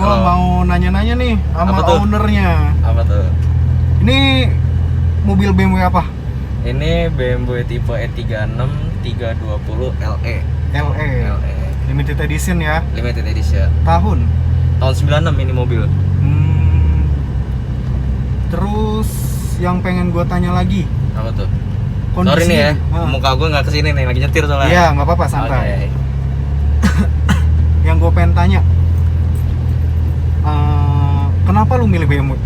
Gua mau nanya-nanya nih sama ownernya. Apa tuh? Ini mobil BMW apa? Ini BMW tipe E36 320 LE. LE. Limited edition ya. Limited edition. Tahun 96 ini mobil. Terus yang pengen gue tanya lagi. Apa tuh? Kondisi, sorry nih ya, muka gue nggak kesini nih, lagi nyetir soalnya. Iya, nggak apa-apa, santai. Okay. Yang gue pengen tanya, kenapa lu milih BMW?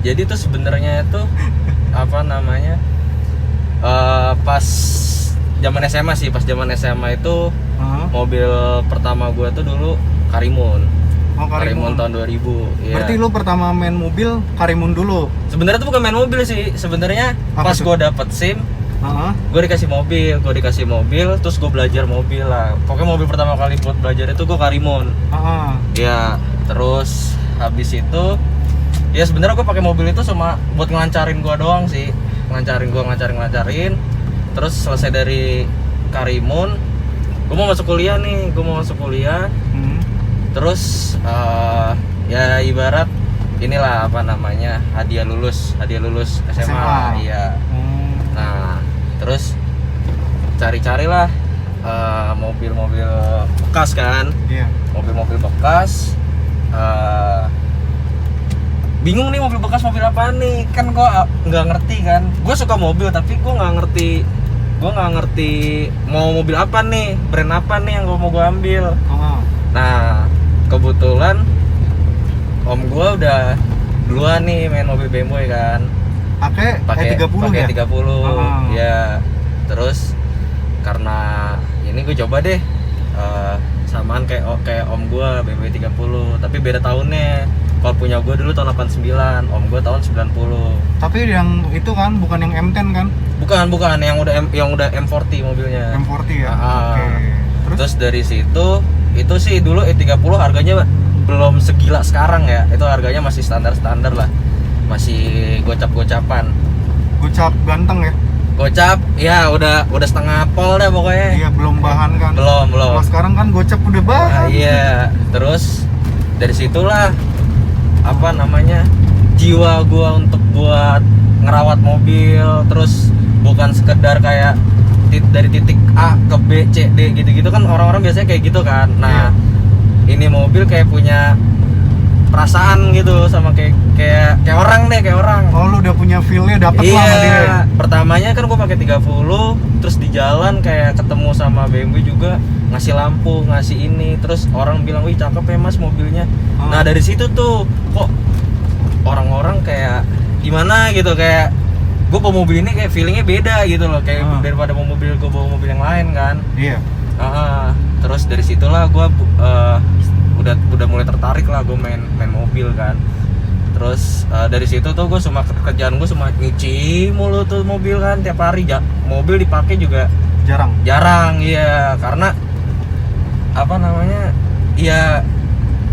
Jadi tuh sebenarnya itu apa namanya? Pas zaman SMA sih, pas zaman SMA itu mobil pertama gue tuh dulu Karimun. Oh, Karimun tahun 2000. Iya. Berarti lu pertama main mobil Karimun dulu? Sebenarnya tuh bukan main mobil sih. Sebenarnya pas gue dapet SIM, gue dikasih mobil, terus gue belajar mobil lah. Pokoknya mobil pertama kali buat belajar itu gue Karimun. Ya, terus habis itu, ya sebenarnya gue pakai mobil itu cuma buat ngelancarin gue doang sih, ngelancarin. Terus selesai dari Karimun, gue mau masuk kuliah nih, Terus ya ibarat inilah apa namanya, hadiah lulus SMA. Iya. Nah, terus cari-carilah mobil-mobil bekas kan. Iya. Mobil-mobil bekas. Bingung nih mobil bekas mobil apa nih? Kan gua nggak ngerti kan. Gua suka mobil tapi gua nggak ngerti mau mobil apa nih, brand apa nih yang mau gua ambil. Nah, kebetulan om gua udah duluan nih main mobil BMW kan. Pakai E30 ya. Terus karena ini gue coba deh samaan kayak om gua BMW 30, tapi beda tahunnya. Kalau punya gue dulu tahun 89, om gue tahun 90. Tapi yang itu kan bukan yang M10 kan? Bukan, yang udah M40 mobilnya. M40 ya. Oke. Terus dari situ itu sih dulu E30 harganya belum segila sekarang ya. Itu harganya masih standar-standar lah. Masih gocap-gocapan. Gocap ganteng ya? Gocap, ya udah setengah pol deh pokoknya. Iya, belum bahan kan? Belum. Kalau sekarang kan gocap udah bahan. Iya, terus dari situlah apa namanya, jiwa gua untuk buat ngerawat mobil, terus bukan sekedar kayak dari titik A ke B, C, D gitu-gitu kan orang-orang biasanya kayak gitu kan. Nah, ini mobil kayak punya perasaan gitu sama kayak orang. Oh, lu udah punya feel-nya, dapet lah sama dia. Iya, pertamanya kan gua pakai 30, terus di jalan kayak ketemu sama BMW juga ngasih lampu, ngasih ini, terus orang bilang, "Wih, cakep ya Mas mobilnya." Nah, dari situ tuh kok orang-orang kayak gimana gitu, kayak gue bawa mobil ini kayak feelingnya beda gitu loh, kayak daripada gue bawa mobil yang lain kan. Iya. Terus dari situlah gue udah mulai tertarik lah gue main mobil kan. Terus dari situ tuh gue kerjaan gue cuma nyuci mulu tuh mobil kan tiap hari. Mobil dipakai juga jarang ya, karena apa namanya, ya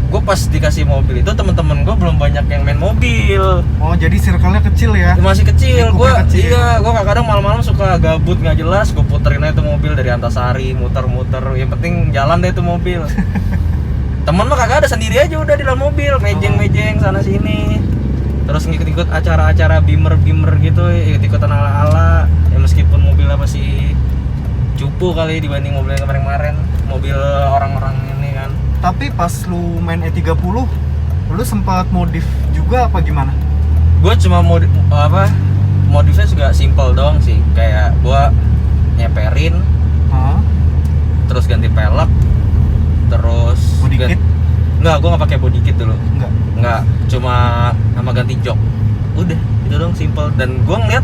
gue pas dikasih mobil itu teman-teman gue belum banyak yang main mobil. Oh, jadi circle-nya kecil ya? Masih kecil. Gue kadang malam-malam suka gabut nggak jelas, gue puterin aja tuh mobil dari Antasari, muter-muter, yang penting jalan deh tuh mobil. Temen mah kagak ada, sendiri aja udah di dalam mobil, mejeng sana sini. Terus ngikut-ngikut acara-acara bimer gitu, ikut-ikutan ala-ala. Ya meskipun mobilnya masih cupu kali dibanding mobil yang kemarin-kemarin, mobil orang-orang ini kan. Tapi pas lu main E30, lu sempat modif juga apa gimana? Gue cuma modifnya juga simple doang sih, kayak gue nyeperin, terus ganti pelek, terus body kit? Enggak, gue nggak pakai body kit dulu. Enggak, cuma sama ganti jok. Udah, itu doang, simple. Dan gue ngeliat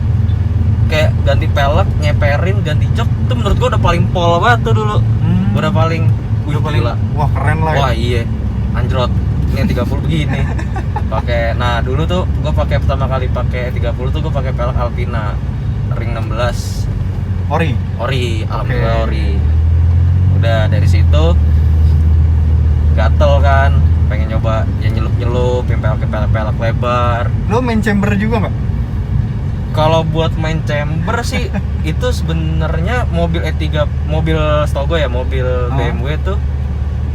kayak ganti pelek, nyeperin, ganti jok, itu menurut gue udah paling pol banget tuh dulu. Udah paling gila. Wah, keren lah ya. Wah, iya. Anjrot. Ini 30 begini. Nah, dulu tuh gue pertama kali pakai 30 tuh gue pakai pelek Alpina ring 16. Ori, alhamdulillah ori. Udah dari situ gatel kan, pengen nyoba ya nyelup yang pelek lebar. Lo main chamber juga nggak? Kalau buat main chamber sih itu sebenarnya mobil E3, mobil Stogo ya, mobil BMW tuh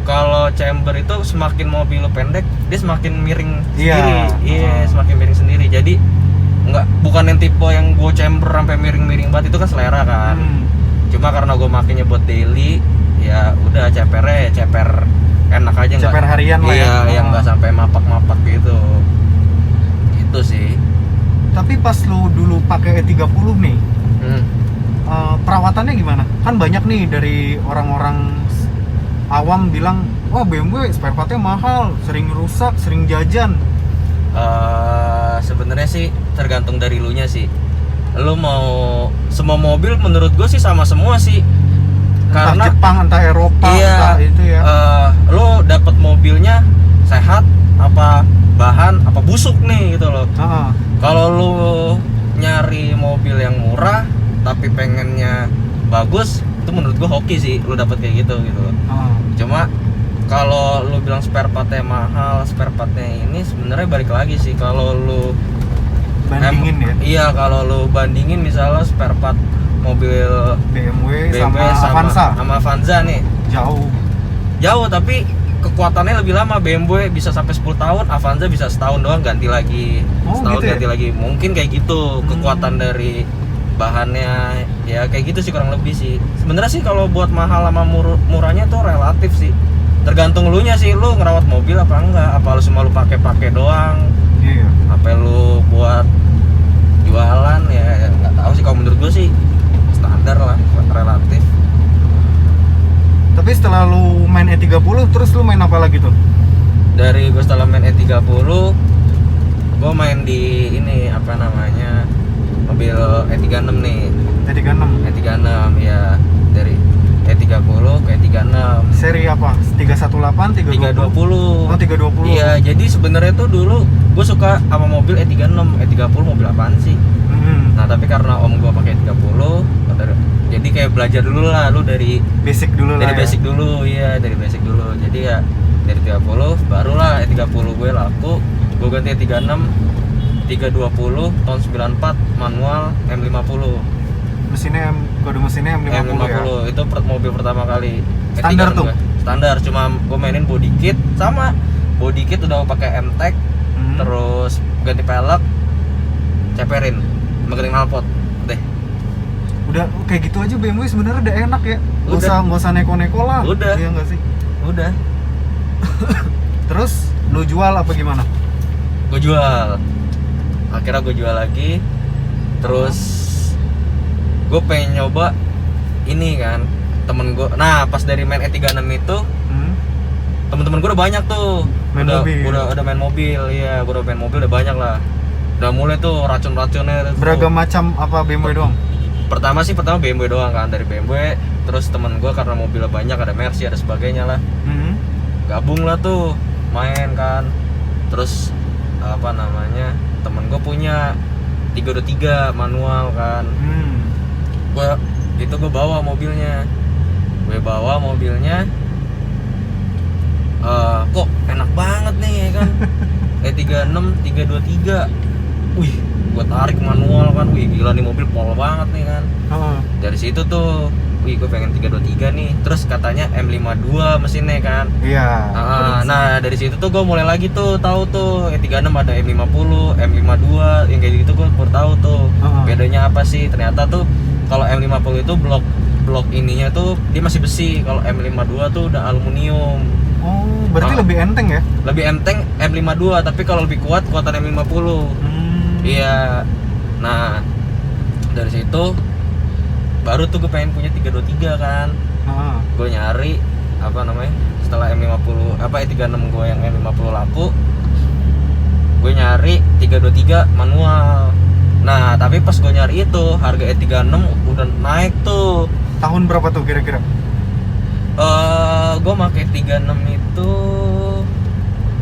kalau chamber itu semakin mobil lu pendek, dia semakin miring Iya. sendiri. Iya, semakin miring sendiri. Jadi bukan yang tipe yang gue chamber sampai miring-miring banget, itu kan selera kan. Cuma karena gue makainya buat daily, ya udah ceper enak aja, ceper harian lah iya, ya. yang nggak sampai mapak-mapak gitu. Itu sih. Tapi pas lu dulu pakai E30 nih, perawatannya gimana? Kan banyak nih dari orang-orang awam bilang, wah BMW spare partnya mahal, sering rusak, sering jajan. Sebenarnya sih tergantung dari lu nya sih. Lu mau semua mobil menurut gue sih sama semua sih. Entah Karena Jepang, entah Eropa, iya, entah itu ya. Lu dapat mobilnya sehat apa bahan apa busuk nih gitu loh. Kalau lu nyari mobil yang murah tapi pengennya bagus, itu menurut gua hoki sih lu dapat kayak gitu loh. Cuma kalau lu bilang spare partnya mahal, spare partnya ini sebenarnya balik lagi sih kalau lu Bandingin ya. Iya, kalau lu bandingin misalnya spare part mobil BMW sama Avanza nih. Jauh tapi kekuatannya lebih lama. BMW bisa sampai 10 tahun, Avanza bisa setahun doang ganti lagi. Setahun gitu ya? ganti lagi. Mungkin kayak gitu kekuatan dari bahannya, ya kayak gitu sih kurang lebih sih. Sebenarnya sih kalau buat mahal sama murahnya tuh relatif sih. Tergantung lu nya sih, lu ngerawat mobil apa enggak, apa lu cuma lu pakai doang. Iya. Apa lu buat jualan ya nggak tahu sih, kalau menurut gue sih standar lah, relatif. Tapi setelah lu main E30 terus lu main apa lagi tuh? Dari gue setelah main E30, gue main di ini apa namanya, mobil E36 nih. E36 ya, dari E30 ke E36. Seri apa? 318, 320? 320. Oh, 320. Iya, jadi sebenarnya tuh dulu gue suka sama mobil E36. E30 mobil apaan sih? Nah, tapi karena om gue pakai E30, jadi kayak belajar dulu lah, lu dari basic dulu lah. Dari basic dulu, iya, dari basic dulu. Jadi ya dari 30 barulah E30 gue laku. Gue ganti E36 320 tahun 94 manual M50. Kode mesinnya M50 ya? Itu mobil pertama kali. Standar tuh? Standar, cuma gue mainin body kit. Sama body kit udah pakai M-Tech. Terus ganti pelek, ceperin, megeling knalpot deh. Udah kayak gitu aja BMW sebenarnya udah enak ya. Nggak usah neko-neko lah. Udah. Iya nggak sih? Udah. Terus lu jual apa gimana? Gue jual. Akhirnya gue jual lagi. Terus gue pengen nyoba ini kan, temen gue. Nah, pas dari main E36 itu, temen-temen gue udah banyak tuh. Udah main mobil, iya, gue udah main mobil udah banyak lah. Udah mulai tuh racun-racunnya. Beragam macam apa BMW doang? Pertama BMW doang kan, dari BMW. Terus temen gue karena mobilnya banyak, ada Mercy, ada sebagainya lah. Gabung lah tuh, main kan. Terus apa namanya, temen gue punya 323 manual kan. Gue bawa mobilnya. Kok enak banget nih ya kan. E36 323. Wih, gue tarik manual kan. Wih, gila nih mobil pol banget nih kan. Dari situ tuh, wih, gue pengen 323 nih. Terus katanya M52 mesinnya kan. Iya. Nah, dari situ tuh gue mulai lagi tuh tahu tuh E36 ada M50, M52, yang kayak gitu gue baru tahu tuh. Bedanya apa sih? Ternyata tuh kalau M50 itu blok ininya tuh dia masih besi. Kalau M52 tuh udah aluminium. Oh, berarti lebih enteng ya? Lebih enteng M52, tapi kalau lebih kuatan M50. Iya. Nah, dari situ baru tuh gue pengen punya 323 kan. Gue nyari apa namanya, setelah M50 E36 gue yang M50 laku, gue nyari 323 manual. Nah, tapi pas gue nyari itu harga E36 udah naik tuh. Tahun berapa tuh kira-kira? Gue pakai 36 itu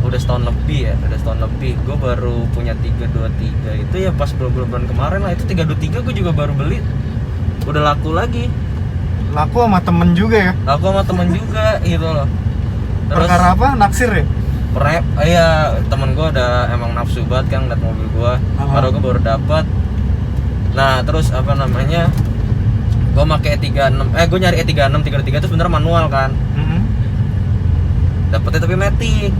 udah setahun lebih. Gue baru punya 323 itu ya pas bulan kemarin lah. Itu 323 gue juga baru beli, udah laku lagi. Laku sama temen juga ya? Laku sama temen juga gitu loh. Terus, perkara apa? Naksir ya? Iya, temen gue ada emang nafsu banget kan liat mobil gue. Baru gue baru dapat. Nah, terus apa namanya, gue pakai E36, gue nyari E36 323 itu sebenarnya manual kan. Dapet dapetnya tapi Matic.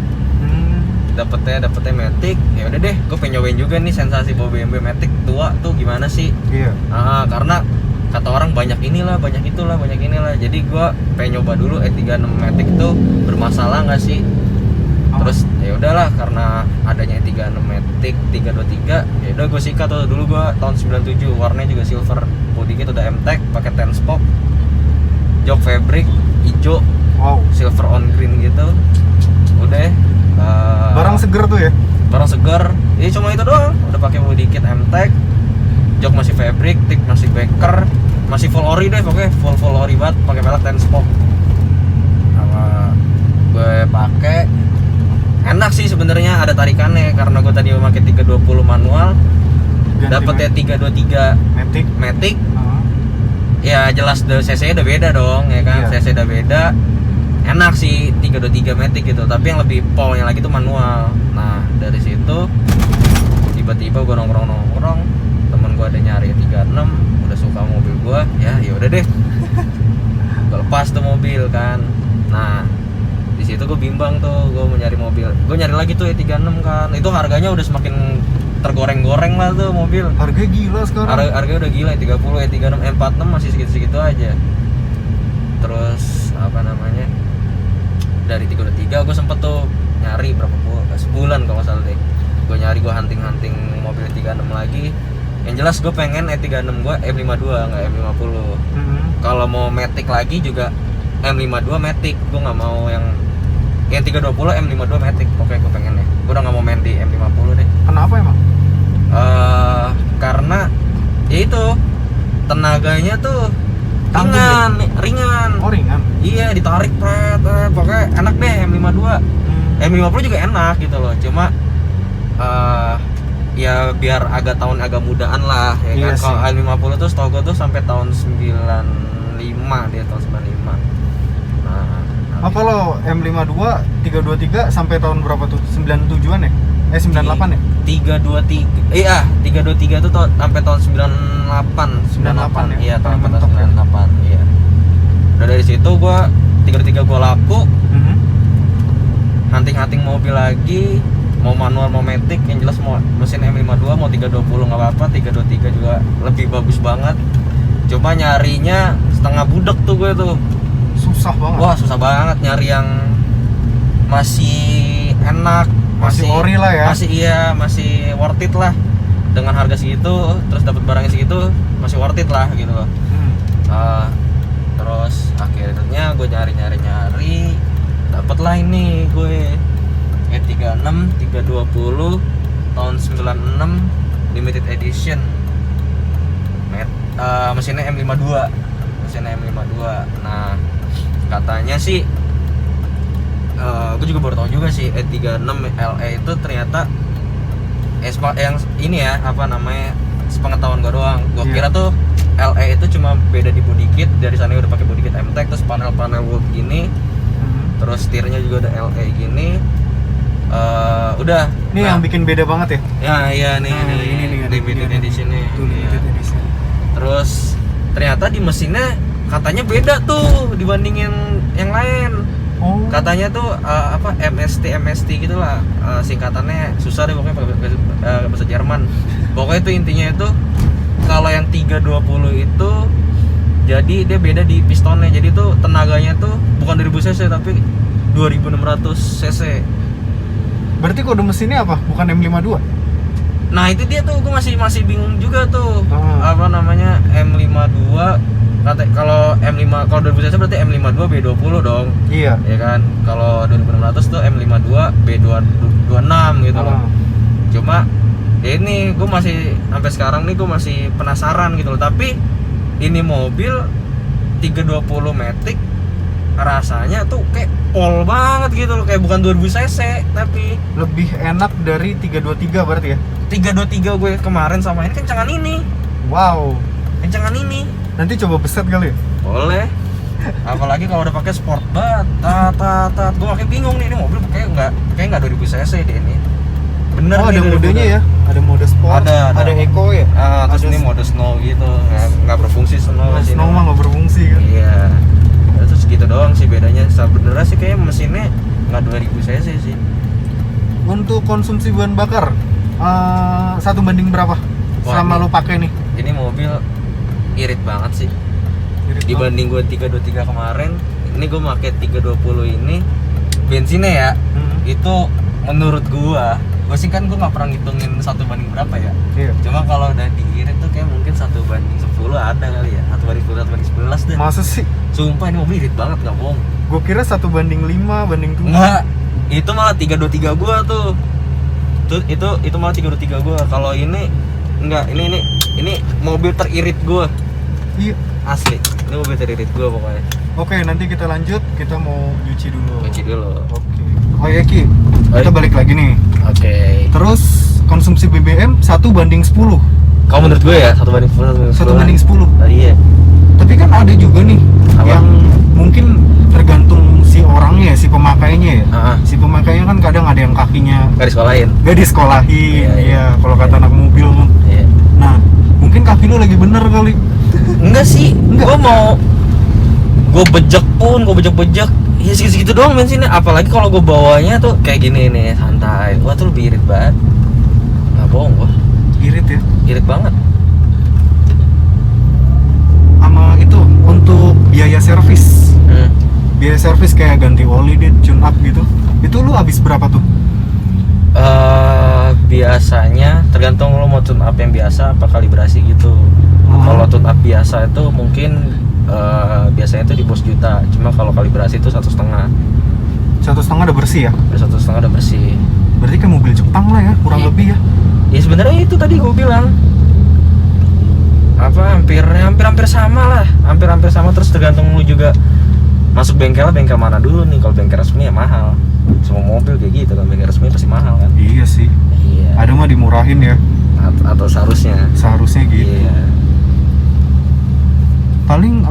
Dapetnya Matic. Ya udah deh, gue pengen nyobain juga nih sensasi bawa BMW Matic tua tuh gimana sih. Iya. Karena kata orang banyak inilah, banyak itulah, banyak inilah. Jadi gue pengen nyoba dulu E36 Matic tuh bermasalah nggak sih. Terus ya udahlah, karena adanya E36 Matic 323, ya udah gue sikat tuh. Dulu gue tahun 97, warnanya juga silver, body kit udah M-Tech, pakai 10 spoke, jok fabric hijau, Wow. silver on green gitu. Udah Barang seger tuh ya. barang segar. Ya cuma itu doang, udah pakai body kit M-Tech, jok masih fabric, tip masih baker, masih full ori deh pokoknya, full ori banget, pakai velg 10 spoke. Gue pakai enak sih sebenarnya, ada tarikannya karena gue tadi memakai 320 manual, dapetnya 323 Matic. Ya jelas CC udah beda dong ya kan. Iya. CC udah beda, enak sih 323 Matic gitu, tapi yang lebih polnya lagi tuh manual. Nah dari situ tiba-tiba gue nongkrong, temen gue ada nyari 36, udah suka mobil gue, ya udah deh gue lepas tuh mobil kan. Nah di situ gue bimbang tuh, gue mau nyari mobil, gue nyari lagi tuh E36 kan, itu harganya udah semakin tergoreng-goreng lah tuh mobil. Harganya gila sekarang. Harganya udah gila, E30, E36, E46 masih segitu-segitu aja. Terus apa namanya, dari 323 gue sempet tuh nyari sebulan kalau nggak salah deh, gue nyari, gue hunting mobil E36 lagi. Yang jelas gue pengen E36 gue M52 nggak M50. Kalau mau Matic lagi juga M52 Matic, gue nggak mau yang 320 M52 Matic. Pokoknya gue pengen ya, gue udah nggak mau main di M50 deh. Kenapa emang? Karena ya itu tenaganya tuh Tanggung ringan. Oh ringan. Iya, ditarik pokoknya enak deh M52. M50 juga enak gitu loh, cuma ya biar agak mudaan lah ya Iya kan. Kalau sih. M50 tuh setahu gue tuh sampai tahun 95 dia, tahun 95. Nah, Apa lo M52 323 sampai tahun berapa tuh? 97-an ya? 98 ya? 323. Iya, 323 tuh sampai tahun 98. 98 ya? Iya, tahun Mentok ya? 98. Iya. Udah dari situ gua 323 gua laku, hunting mobil lagi, mau manual mau matic, yang jelas mau mesin M52 mau 320 nggak apa-apa, 323 juga lebih bagus banget. Coba nyarinya setengah budek tuh gue tuh. Susah banget. Wah, susah banget nyari yang masih enak, Masih ori lah ya. masih worth it lah. Dengan harga segitu, terus dapat barangnya segitu, masih worth it lah gitu loh. Terus akhirnya gue nyari, dapet lah ini gue E36 320 tahun 96 limited edition. Mesinnya M52. Nah, katanya sih gue juga baru tahu juga sih E36 LE itu ternyata yang ini ya, apa namanya, sepengetahuan gue doang. Gue kira tuh LE itu cuma beda di body kit, dari sana udah pakai body kit M-Tech, terus panel wood gini, terus setirnya juga ada LE gini. Udah. Ini yang bikin beda banget ya? Ya iya nih, ini limited edition nih. Limited edition. Terus ternyata di mesinnya katanya beda tuh dibandingin yang lain. Oh. Katanya tuh apa MST gitulah, singkatannya susah deh pokoknya, pakai bahasa Jerman. Pokoknya itu intinya itu kalau yang 320 itu jadi dia beda di pistonnya. Jadi tuh tenaganya tuh bukan 2000 cc tapi 2600 cc. Berarti kode mesinnya apa? Bukan M52? Nah itu dia tuh, gue masih bingung juga tuh. Apa namanya, M52 kalau M5, kalau 2000 cc berarti M52 B20 dong. Iya. Ya kan, kalau 2600 tuh M52 B26 gitu loh. Cuma ya ini gue masih sampai sekarang nih gue masih penasaran gitu loh. Tapi ini mobil 320 Matic rasanya tuh kayak pol banget gitu loh, kayak bukan 2000 cc tapi lebih enak dari 323 berarti ya? 323 gue kemarin sama ini kencangan ini. Wow. Kencangan ini. Nanti coba beset kali ya? Boleh. Apalagi kalau udah pakai sport banget, gue makin bingung nih, ini mobil kayak nggak 2000 cc deh ini. Bener oh, nih, ada modenya ya? Ada mode sport, ada eco ya? Terus ini mode snow gitu, nggak berfungsi snow. Snow mah nggak berfungsi kan? Iya. Terus gitu doang sih bedanya. Sebenarnya sih kayak mesinnya nggak 2000 cc sih. Untuk konsumsi bahan bakar 1 banding berapa selama lo pakai nih? Ini mobil irit banget sih. Irit Dibanding gue 323 kemarin, ini gue pakai 320 ini bensinnya ya. Itu menurut gue sih kan gue nggak pernah ngitungin 1 banding berapa ya. Iya. Cuma kalau udah diirit tuh kayak mungkin 1 banding 10 ada kali ya. 1 banding 10, 1 banding 11 deh. Masa sih? Sumpah ini mobil irit banget, nggak bohong. Gue kira 1 banding 5 banding 7. Enggak, itu malah 323 gua tuh. Itu malah 323 gua. Kalau ini enggak, ini mobil teririt gua. Iya. Asli. Ini mobil teririt gua pokoknya. Oke, nanti kita lanjut. Kita mau nyuci dulu. Kunci dulu. Oke. Oh ya Ki, kita Oi. balik lagi nih. Oke. Terus konsumsi BBM 1 banding 10. Kalau menurut gue ya 1 banding 10, 1 banding 10. Oh, iya. Tapi kan ada juga nih Apa? yang mungkin tergantung si orangnya, si pemakainya ya. Ah, Si pemakainya kan kadang ada yang kakinya garis sekolahin. gak disekolahin, Iya, iya. iya. Kalau kata anak mobil. Iya. Nah, mungkin kaki lu lagi bener kali. Enggak sih. Enggak. Gue bejek ya segitu doang bensinnya. Apalagi kalau gue bawanya tuh kayak gini nih, santai. Wah tuh lebih irit banget. Nggak bohong gue. Irit ya. Irit banget. Sama itu untuk biaya servis. Biaya servis kayak ganti oli deh, tune up gitu. Itu lu habis berapa tuh? Biasanya tergantung lo mau tune up yang biasa apa kalibrasi gitu. Kalau tune up biasa itu mungkin biasanya itu di bawah juta. Cuma kalau kalibrasi itu 1,5. 1,5 udah bersih ya? Udah 1,5 udah bersih. Berarti kayak mobil Jepang lah ya, kurang Iya. lebih ya. Ya sebenarnya itu tadi gue bilang apa hampir sama lah, hampir sama. Terus tergantung lu juga masuk bengkel mana dulu nih. Kalau bengkel resmi ya mahal. Semua mobil kayak gitu kan, bengkel resmi pasti mahal kan. Iya sih. Iya. Ada mah dimurahin ya, Atau seharusnya. seharusnya gitu. Iya. Paling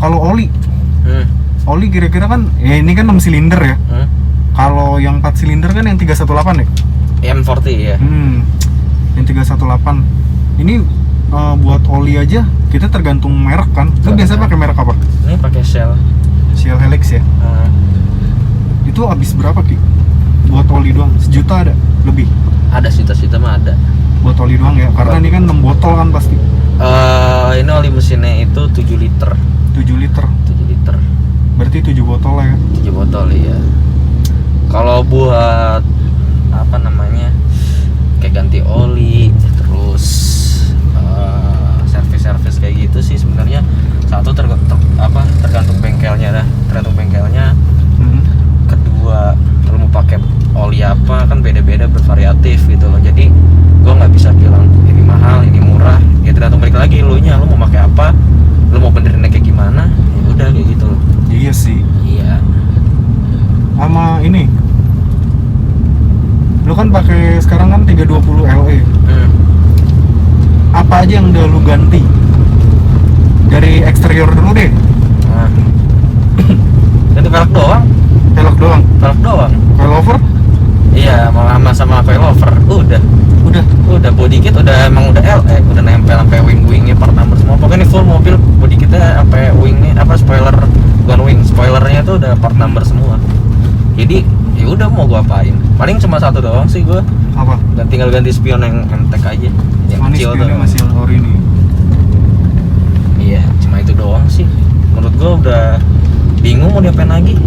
kalau oli kira-kira kan ya ini kan 6 silinder ya. Kalau yang 4 silinder kan yang 318 ya? M40 ya. Yang 318. Ini buat oli aja kita tergantung merek kan. Lu biasa pakai merek apa? Ini pakai Shell. Shell Helix ya. Itu habis berapa Ki? Buat oli doang 1 juta ada lebih. Ada sejuta mah ada. Buat oli doang ya. Karena ini kan 6 botol kan pasti. Ini oli mesinnya itu 7 liter. 7 liter. 7 liter. Berarti 7 botol lah ya. 7 botol ya. Kalau buat apa namanya? Kayak ganti oli, terus servis kayak gitu sih sebenarnya satu tergantung bengkelnya dah. Tergantung bengkelnya. Kedua, kalau mau pakai oli apa kan beda-beda bervariatif gitu loh. Jadi gua nggak bisa bilang ini mahal, ini murah. Ya tergantung balik lagi lu mau pakai apa, lu mau benerinnya kayak gimana. Ya udah kayak gitu loh. Iya sih. Iya. Sama ini. Lu kan pakai sekarang kan 320 LE. Apa aja yang udah lu ganti? Dari eksterior dulu deh. Ganti velg doang. Velg doang. Velg doang. Coilover? Iya, sama coilover. Udah body kit udah emang udah LE, udah nempel sampai wing-wingnya part number semua. Pokoknya ini full mobil body kitnya sampai wingnya spoiler, bukan wing, spoilernya tuh udah part number semua. Jadi ya udah mau gua apain? Paling cuma satu doang sih gua. Apa? Dan tinggal ganti spion yang MTEK aja. Yang kecil tuh. Spionnya masih yang ori nih. Iya, cuma itu doang sih. Menurut gua udah bingung mau diapain lagi.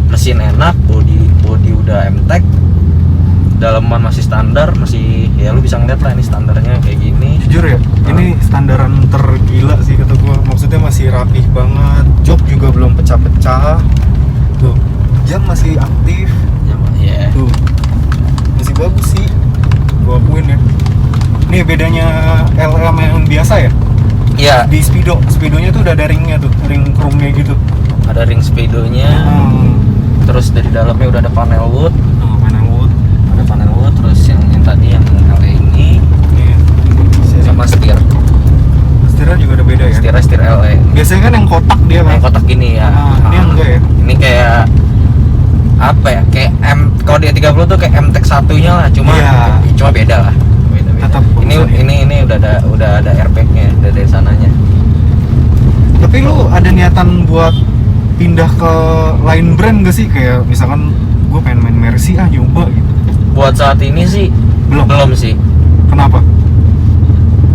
Mesin enak, body udah MTEK. Dalaman masih standar, masih ya lu bisa ngeliat lah ini standarnya kayak gini. Jujur ya, ini standaran tergila sih kata gua. Maksudnya masih rapih banget. Jok juga belum pecah-pecah. Tuh, jam masih aktif. Iya. Tuh, masih bagus sih. Gua akuin ya. Nih bedanya LE sama yang biasa ya? Iya. Di speedonya tuh udah ada ringnya tuh, ring chrome-nya gitu. Ada ring speedonya. Terus dari dalamnya udah ada panel wood. Panel wood. Ada panel wood. Terus yang tadi yang LE ini sama setir. Setirnya juga udah beda ya? Setir LE. Biasanya kan yang kotak dia kan? Yang kotak gini ya. Ini yang enggak ya? Ini kayak apa ya? Kayak kalau di 30 tuh kayak MTEK satunya lah, cuma cuma beda lah. Beda. Tetap ini udah ada airbag-nya dari sananya. Tapi lu ada niatan buat pindah ke lain brand gak sih? Kayak misalkan gue pengen main Mercy nyoba gitu. Buat saat ini sih belum sih. Kenapa?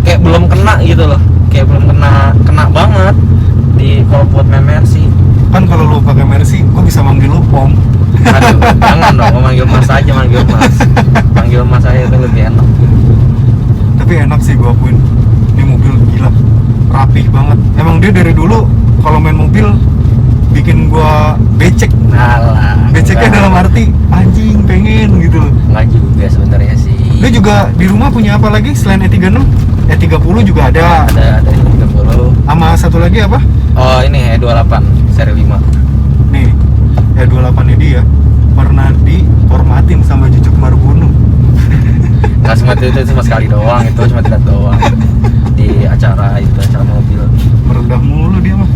Kayak belum kena gitu loh. Kayak belum kena banget di kalau buat main Mercy. Kan kalau lu pakai Mercy, gue bisa manggil lu Om. Aduh, jangan dong, manggil Mas aja, manggil Mas. Manggil Mas aja itu lebih enak. Tapi enak sih gue akuin. Ini mobil gila, rapih banget. Emang dia dari dulu kalau main mobil bikin gue becek. Alah, Beceknya enggak. dalam arti anjing pengen gitu loh. Enggak juga sebenarnya sih. Lu juga di rumah punya apa lagi selain E36? E30 juga ada. Ada 30. Sama satu lagi apa? Oh, ini E28 seri 5. Nih, E28 ini dia pernah diformatin sama Jujuk Margono. Nggak cuma itu cuma sekali doang, itu cuma tidak doang di acara mobil. Merendah mulu dia mah.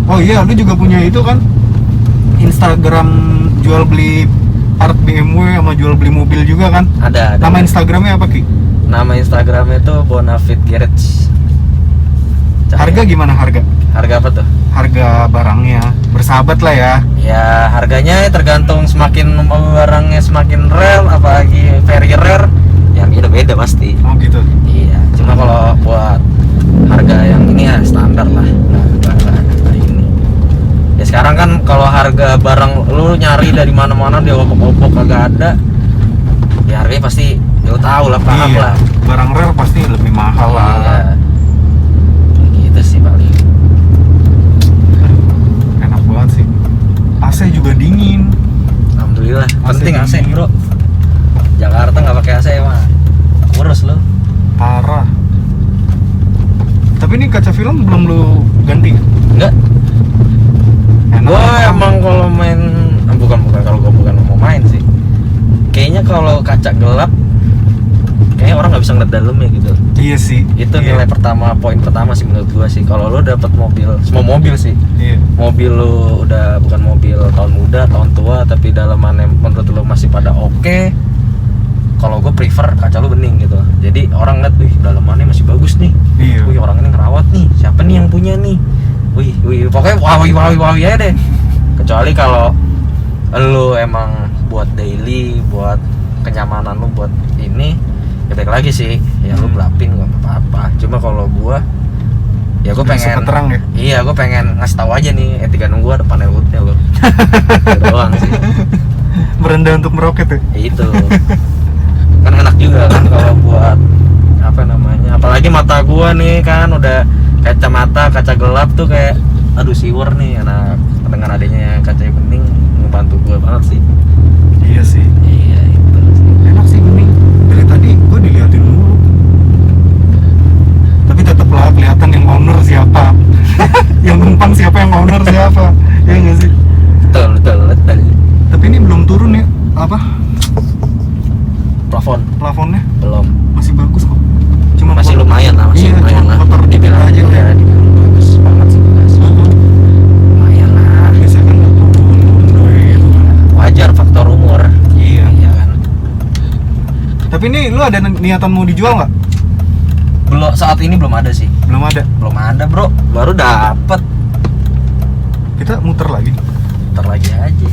Oh iya, lu juga punya itu kan Instagram jual beli part BMW sama jual beli mobil juga kan? Ada. Nama Instagramnya apa Ki? Nama Instagramnya itu Bonafit Garage. Harga gimana harga? Harga apa tuh? Harga barangnya bersahabat lah ya. Ya harganya tergantung semakin barangnya semakin rare, apalagi very rare, ya beda-beda pasti. Oh gitu. Iya. Cuma kalau buat harga yang ini ya standar lah. Nah, nggak ini. Ya sekarang kan kalau harga barang lu nyari dari mana-mana di opok-opok kagak ada. Ya harganya pasti lu tahu lah, paham Iya, lah. barang rare pasti lebih mahal lah. Iya. Gitu sih paling. Enak banget sih. AC juga dingin. Alhamdulillah. AC Penting AC, dingin. bro. Jakarta nggak pakai AC mah kurus lu. Parah. Tapi ini kaca film belum lu ganti? Enggak. Enak. Gua emang kalau main bukan kalau gua bukan mau main sih. Kayaknya kalau kaca gelap kayaknya orang nggak bisa ngeliat dalamnya gitu. Iya sih. Itu iya. nilai poin pertama sih menurut gua sih. Kalau lo dapet mobil, semua mobil sih. Iya. Mobil lo udah bukan mobil tahun muda, tahun tua, tapi dalamannya menurut lo masih pada oke. Kalau gue prefer kaca lo bening gitu. Jadi orang ngeliat, wih dalamannya masih bagus nih. Iya. Wih orang ini ngerawat nih. Siapa nih yang punya nih? Wih pokoknya wawi aja deh. Kecuali kalau lo emang buat daily, buat kenyamanan lo, buat ini, ya baik lagi sih. Ya lo gelapin nggak apa-apa. Cuma kalau gua, ya gue Biar pengen suka terang ya? Iya, gue pengen ngasih tahu aja nih E36 gua ada panel hoodnya lo. Itu doang sih. Merendah untuk meroket ya? Ya itu. Kan enak juga kan kalau buat apa namanya? Apalagi mata gua nih kan udah kacamata kaca gelap tuh kayak aduh siwer nih anak dengan adanya kaca bening membantu gua banget sih. Iya sih. Iya itu sih. Enak sih bening. Dari tadi gue diliatin dulu. Tapi tetap lah kelihatan yang owner siapa. Yang numpang siapa, yang owner siapa. Ya nggak sih? Betul. Tapi ini belum turun ya? Apa? Plafonnya Plafonnya belum. masih bagus kok. Cuma Masih lumayan lah, masih iya, lumayan cuma lah. kotor dikit Dibilang aja ya, ya. dibilang bagus banget sih guys. Lumayan lah. Biasanya kan nggak turun gitu kan. Wajar faktor umur. Iya. Iya kan. Tapi ini lu ada niatan mau dijual nggak? Belum, saat ini belum ada sih. Belum ada. Belum ada bro, baru dapet. Kita muter lagi. Ntar lagi aja.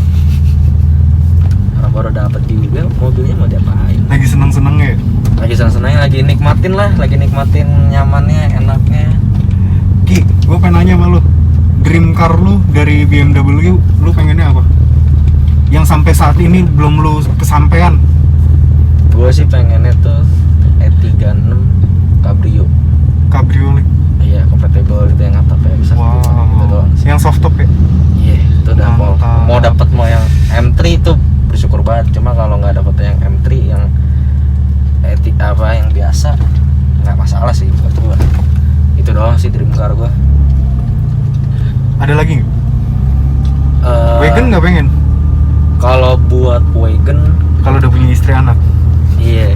Karena baru dapet juga, mobilnya mau diapain? Lagi seneng-senengnya. Lagi senang-senangnya, lagi nikmatin lah, lagi nikmatin nyamannya, enaknya. Ki, gue pengen nanya sama lu. Dream car lu dari BMW, lu pengennya apa? Yang sampai saat ini belum lu kesampaian. Gue sih pengennya tuh E36 Cabrio. Cabriolet. Iya, compatible gitu yang atapnya bisa gitu Wow. doang sih. Yang soft top ya? Iya, itu udah Mantap. mau dapat mau yang M3 itu bersyukur banget. Cuma kalau nggak dapet yang M3 yang yang biasa nggak masalah sih buat gua. Itu doang sih dream car gua. Ada lagi nggak? Wagon nggak pengen? Kalau buat wagon, Kalau udah punya istri anak. iya.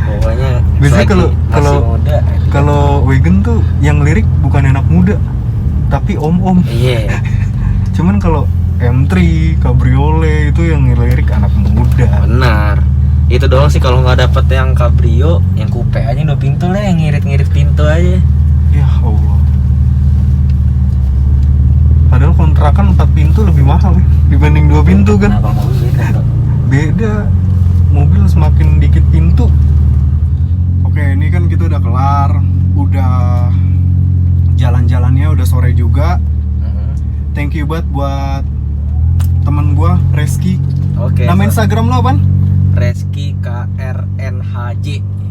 Pokoknya Biasanya selagi kalau- masih muda. Kalau wagon tuh yang lirik bukan anak muda, tapi om-om. Iya, Cuman kalau M3, Cabriolet itu yang lirik anak muda. benar. Itu doang sih kalau nggak dapet yang cabrio, yang coupe aja 2 pintu lah, yang ngirit-ngirit pintu aja. Ya Allah. Padahal kontrakan 4 pintu lebih mahal ya, dibanding 2 pintu kan. Nah, kalau mobil beda tuh. Beda, mobil semakin dikit pintu. Oke, ini kan kita udah kelar, udah jalan-jalannya, udah sore juga. Thank you buat teman gua Reski. Oke. Nama Instagram lo apaan? Reski KRNHJ.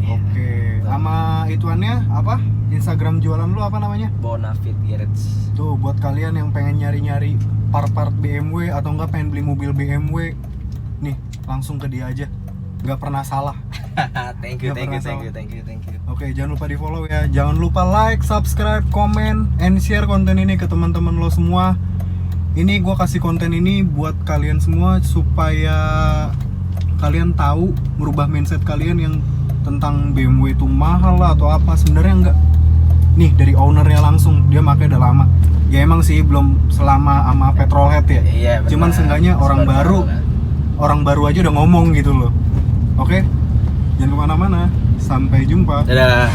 Oke. Sama ituannya apa? Instagram jualan lu apa namanya? Bonafit Garage. Tuh buat kalian yang pengen nyari-nyari part-part BMW atau enggak pengen beli mobil BMW, nih langsung ke dia aja. Nggak pernah salah. Thank you. Oke, jangan lupa di follow ya. Jangan lupa like, subscribe, comment, and share konten ini ke teman-teman lo semua. Ini gue kasih konten ini buat kalian semua supaya kalian tahu merubah mindset kalian yang tentang BMW itu mahal lah atau apa. Sebenarnya enggak. Nih dari ownernya langsung, dia pakai udah lama. Ya emang sih belum selama sama petrolhead ya. Iya, benar. Cuman seenggaknya orang baru aja udah ngomong gitu loh. Oke, jangan kemana-mana. Sampai jumpa. Dadah.